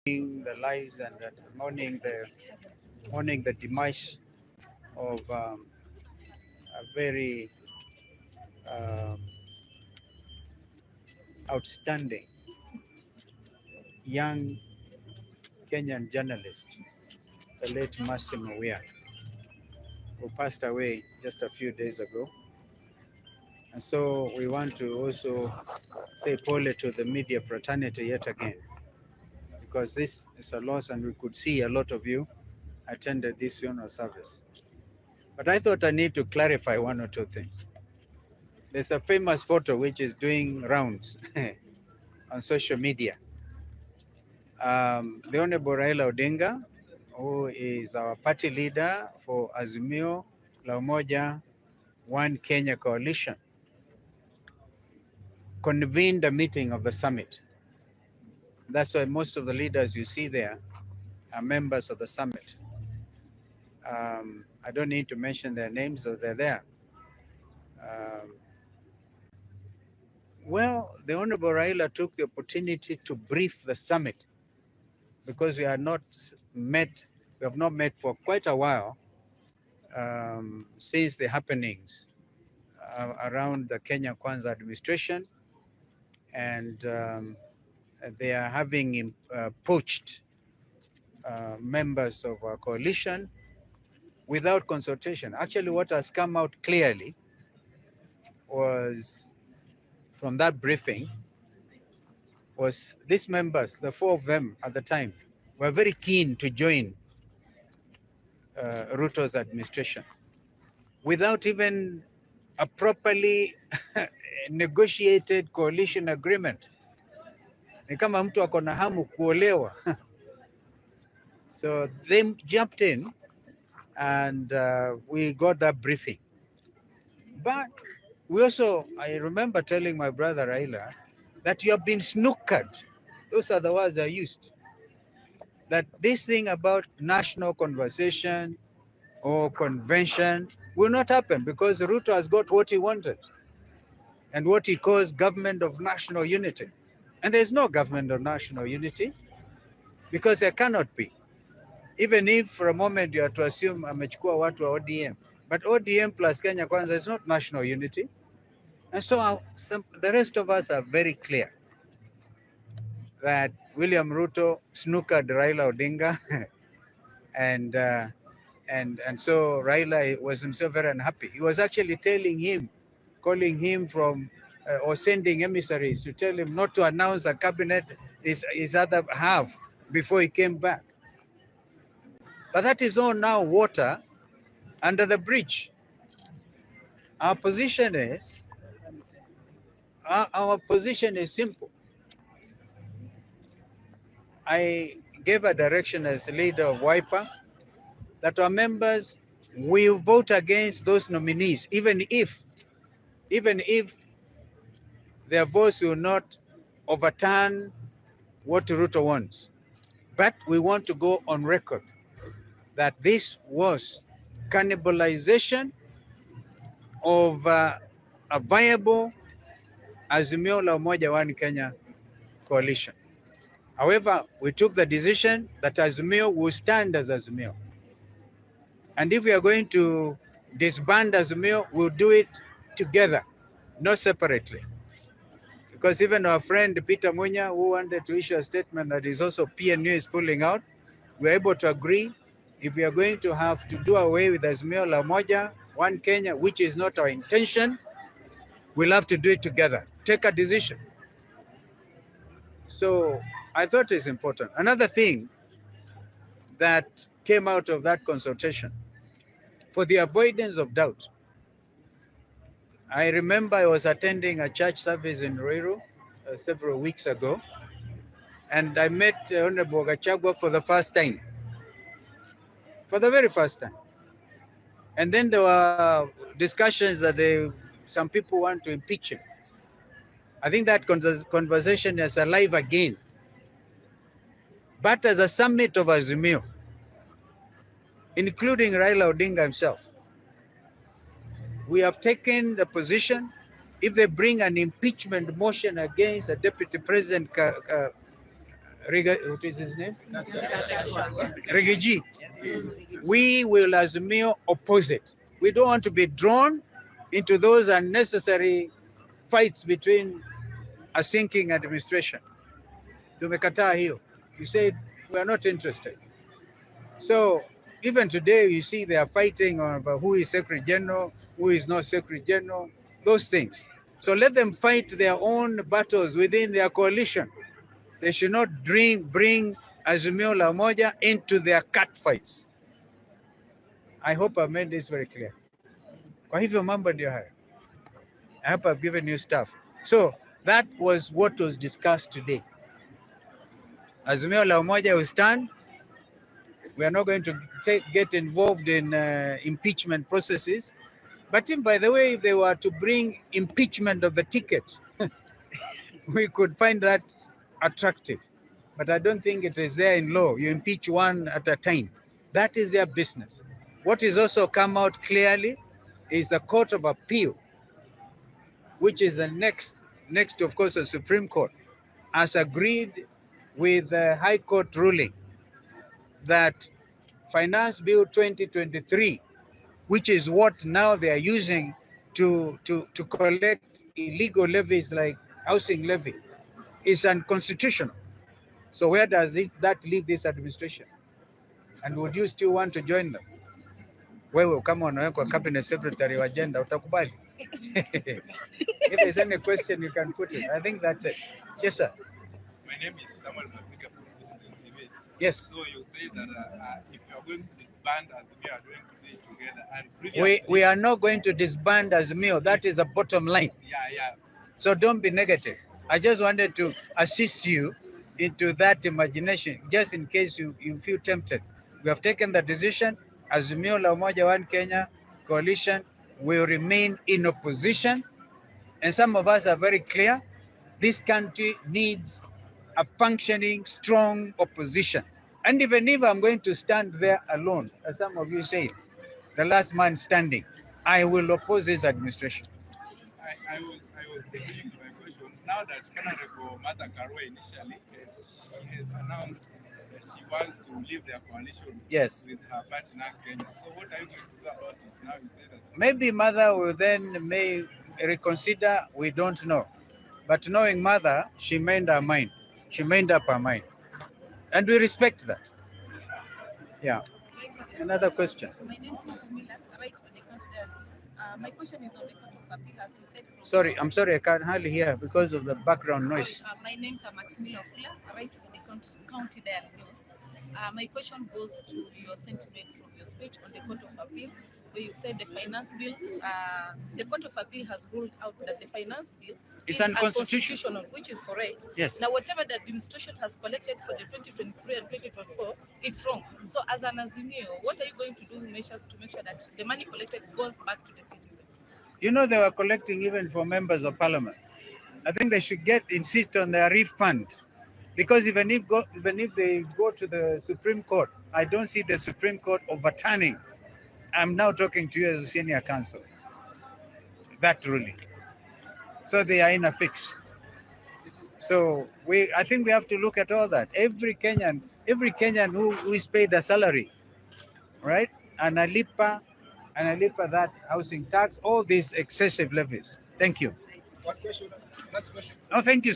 the lives and mourning the demise of a very um, outstanding young Kenyan journalist, the late Massimo Weah, who passed away just a few days ago. And so we want to also say pole to the media fraternity yet again, because this is a loss, and we could see a lot of you attended this funeral service. But I thought I need to clarify one or two things. There's a famous photo which is doing rounds on social media. The Honorable Raila Odinga, who is our party leader for Azimio la Umoja One Kenya Coalition, convened a meeting of the summit. That's why most of the leaders you see there are members of the summit. I don't need to mention their names, so they're there. Um, well, the Honorable Raila took the opportunity to brief the summit because we have not met for quite a while since the happenings around the Kenya Kwanza administration, and they are having poached members of our coalition without consultation. Actually, what has come out clearly was from that briefing was these members, the four of them at the time, were very keen to join Ruto's administration without even a properly negotiated coalition agreement. Ni kama mtu ako na hamu kuolewa. So they jumped in and we got that briefing. But we also, I remember telling my brother Raila that you have been snookered. Those are the words I used. That this thing about national conversation or convention will not happen because Ruto has got what he wanted and what he calls government of national unity. And there's no government of national unity because there cannot be. Even if for a moment you are to assume amechukua watu wa ODM. But ODM plus Kenya Kwanza is not national unity. And so the rest of us are very clear that William Ruto snookered Raila Odinga and so Raila was himself very unhappy. He was actually calling him from or sending emissaries to tell him not to announce a cabinet his other half before he came back. But that is all now water under the bridge. Our position is simple. I gave a direction as leader of Wiper that our members will vote against those nominees, even if their votes will not overturn what Ruto wants. But we want to go on record that this was cannibalization of a viable Azimio la Umoja One Kenya coalition. However, we took the decision that Azimio will stand as Azimio. And if we are going to disband Azimio, we'll do it together, not separately. Because even our friend Peter Munya, who wanted to issue a statement that is also PNU is pulling out, we're able to agree if we are going to have to do away with Azimio la Umoja, One Kenya, which is not our intention, we'll have to do it together. Take a decision. So I thought it's important. Another thing that came out of that consultation, for the avoidance of doubt, I remember I was attending a church service in Ruiru several weeks ago, and I met Honorable Gachagua for the first time, for the very first time. And then there were discussions that some people want to impeach him. I think that conversation is alive again. But as a summit of Azimio, including Raila Odinga himself, we have taken the position, if they bring an impeachment motion against a deputy president, what is his name? Rigiji. We will Azimio oppose it. We don't want to be drawn into those unnecessary fights between a sinking administration. Tumekataa hiyo. You said we are not interested. So even today, you see they are fighting over who is Secretary General, who is not Secretary General, those things. So let them fight their own battles within their coalition. They should not bring Azimio la Umoja into their cat fights. I hope I've made this very clear. Kwa hivyo mambo ndio haya. I hope I've given you stuff. So that was what was discussed today. Azimio la Umoja will stand. We are not going to get involved in impeachment processes. But by the way, if they were to bring impeachment of the ticket, we could find that attractive. But I don't think it is there in law. You impeach one at a time. That is their business. What is also come out clearly is the Court of Appeal, which is the next of course, the Supreme Court, has agreed with the High Court ruling that Finance Bill 2023, which is what now they are using to collect illegal levies like housing levy, is unconstitutional. So where does that leave this administration? And would you still want to join them? Wewe kama unawekwa cabinet secretary wa agenda utakubali? If there's any question, you can put it. I think that's it. Yes, sir. My name is Samuel Masika from Citizen TV. Yes. So you say that if you are going to disband Azimio, you are going to be together. And we are not going to disband Azimio. That is the bottom line. Yeah. So don't be negative. I just wanted to assist you into that imagination, just in case you feel tempted. We have taken the decision. Azimio la Umoja One Kenya coalition will remain in opposition. And some of us are very clear. This country needs a functioning, strong opposition. And even if I'm going to stand there alone, as some of you say, the last man standing, I will oppose this administration. I was thinking my question. Now that Honorable Martha Karua initially she has announced that she wants to leave their coalition with her partner Kenya. So what are you going to do about it? Now you say that maybe Mother will then may reconsider, we don't know. But knowing Mother, she made her mind. She made up her mind. And we respect that. Yeah. Another question. My name is Maximilian, right for the country diaries. My question is on the Court of Appeal, as you said. I'm sorry, I can't hardly hear because of the background noise. My name is Maximilian Fula, right for the county diary news. My question goes to your sentiment from your speech on the Court of Appeal, where you said the finance bill, the Court of Appeal has ruled out that the finance bill is unconstitutional, which is correct. Yes. Now, whatever the administration has collected for the 2023 and 2024, it's wrong. So, as an Azimio, what are you going to do measures to make sure that the money collected goes back to the citizen? You know, they were collecting even for members of parliament. I think they should insist on their refund, because even if they go to the Supreme Court, I don't see the Supreme Court overturning. I'm now talking to you as a senior counsel. That ruling. So they are in a fix. So I think we have to look at all that. Every Kenyan who is paid a salary, right? Analipa that housing tax, all these excessive levies. Thank you. one question, last question. Oh, thank you.